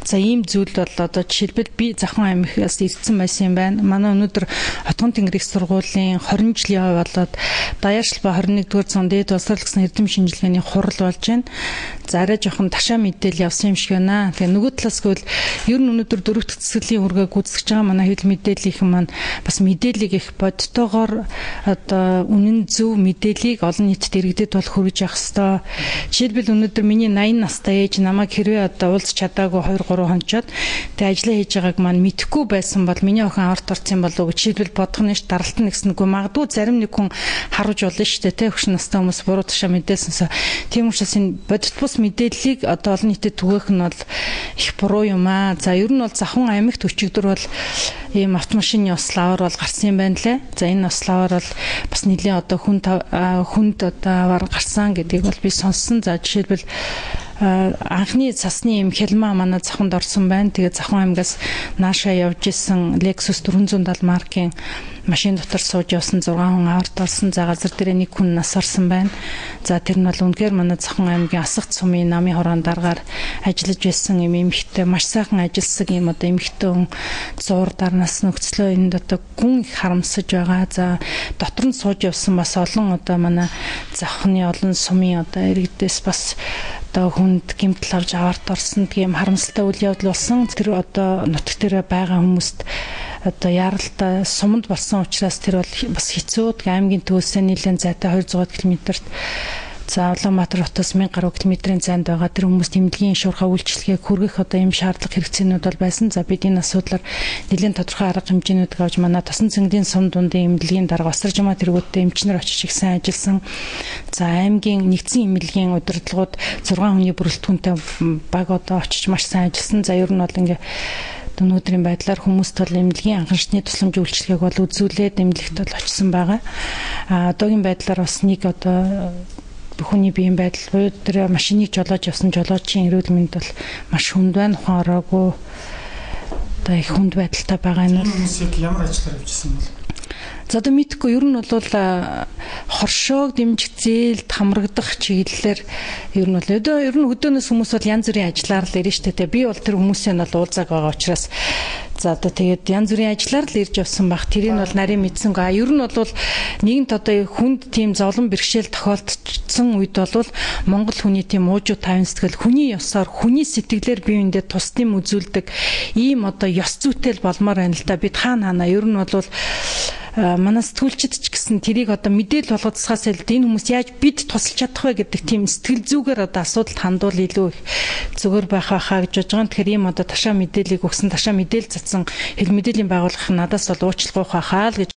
За ийм зүйл бол одоо жишээлбэл би Завхан аймагаас ирсэн байсан юм байна. Манай өнөөдөр Хотгон Тэнгэрийн сургуулийн 20 жилийн ой болоод даяаршил ба 21-р зуун дээд боловсрол гэсэн эрдэм шинжилгээний хурал болж байна. За арай жоохон ташаа мэдээлэл явсан юм шиг байна. Тэгээ нөгөө талаас гэвэл ер нь өнөөдөр дөрөвт цэцгэлийн үргээ гүйцэтгэж байгаа манай хэвлэл мэдээллийнхэн маань бас мэдээллийг их бодтойгоор одоо үнэн зөв мэдээллийг олон нийтэд иргэдэд бол хүргэж явах ёстой. Жишээлбэл өнөөдөр миний 80 настай ээж намайг хэрвээ одоо уулз чадаагүй 2-3 хончоод тэгээ ажиллаа хийж байгааг маань мэдэхгүй байсан бол миний охин аварт орсон болов уу жишээлбэл бодох нь ш даралтан нэгснэгүй магадгүй зарим нэг хүн харуулж болно шүү дээ. Хөшин настай хүмүүс буруу ташаа мэдээсэнсээ тийм учраас энэ бодит бус мэдээллийг одоо олон нийтэд түгээх нь бол их буруу юм аа. За ер нь бол Завхан аймагт өчигдөр бол ийм автомашины ославар бол гарсан юм байна лээ. За энэ ославар бол бас нэлийн одоо хүнд одоо аваар гарсан гэдгийг бол би сонссон. За жишээлбэл анхны цасны юм хялмаа манай Завханд орсон байна. Тэгээ Завхан аймагаас наашаа явж исэн Lexus 470 маркийн машин дотор сууж явсан 6 хүн аварт орсон. За газар дээр нэг хүн нас орсон байна. За тэр нь бол үнэхээр манай Завхан аймгийн Асагт сумын намын хороон даргаар ажиллаж байсан юм эмэгтэй маш сайхан ажилласан юм одоо эмэгтэй хүн зуур дарнаас нөхцлөө энд одоо гүн их харамсаж байгаа. За дотор нь сууж явсан бас олон одоо манай Завханы олон сумын одоо иргэдээс бас одоо хүнд гэмтэл авч аварт орсон тийм харамсалтай үйл явдал болсон. Тэр одоо нутаг дээр байгаа хүмүүст одоо яралтай суманд болсон учраас тэр бол бас хэцүү. Аймгийн төвөөсөө нийлэн зайтай 200 км-т за Улаанбаатар хотоос 1000 гаруй км-ийн зайд байгаа тэр хүмүүст тэмдэглэгийн шуурхай үйлчлэгийг хүргэх одоо ийм шаардлага хэрэгцээнүүд бол байсан. За бид энэ асуудлаар нэлээд тодорхой арга хэмжээнүүд авч манай Тосон цэнглийн сум дундын эмнэлгийн дарга Осоржмаа тэргүүтээ эмчнэр очиж их сайн ажилласан. За аймгийн нэгдсэн эмнэлгийн удирдлагууд 6 хүний бүрэлдэхүүнтэй баг одоо очиж маш сайн ажилласан. За ер нь бол ингээ өнөөдрийн байдлаар хүмүүст бол эмнэлгийн анхаарчны тусламж үйлчлэгийг бол үзүүлээд эмнэлэгт бол очсон байгаа. Одоогийн байдлаар бас нэг одоо хүний биеийн байдал буюу тэр машиныг жолоож явсан жолоочийн эрүүл мэнд бол маш хүнд байна. Ухаан ороогүй одоо их хүнд байдалтай байгаа нь хүмүүсийг ямар ажиллаар явуулсан бол за одоо мэдхгүй ер нь бол хоршоог дэмжих зээлд хамрагдах чиглэлээр ер нь хөдөөнөөс хүмүүс бол янз бүрийн ажиллаар л ирнэ шүү дээ. Би бол тэр хүмүүсийн бол уулзааг байгаа учраас за одоо тэгээд янз бүрийн ажиллаар л ирж явсан баг. Тэрийг бол нарийн мэдсэнгүй. Ер нь бол нэгэнт одоо хүнд тийм зовлон бэрхшээл тохиолдсон үед бол Монгол хүний тийм уужуу тавин сэтгэл хүний ёсоор хүний сэтгэлээр бие биендээ тусдим үзүүлдэг ийм одоо ёс зүйтэй болмоор байна л да. Бид хаана ер нь бол манай сэтгүүлчид ч гэсэн тэрийг одоо мэдээлэл болгоцсоос л энэ хүмүүс яаж бид тусалж чадах вэ гэдэг тийм сэтгэл зүгээр одоо асуудалд хандуул илүү их зүгээр байх байхаа гэж бодож байгаа. Тэгэхээр ийм одоо ташаа мэдээллийг өгсөн ташаа мэдээлэл цацсан хэл мэдээллийн байгууллага надаас бол уучлах байхаа л гэж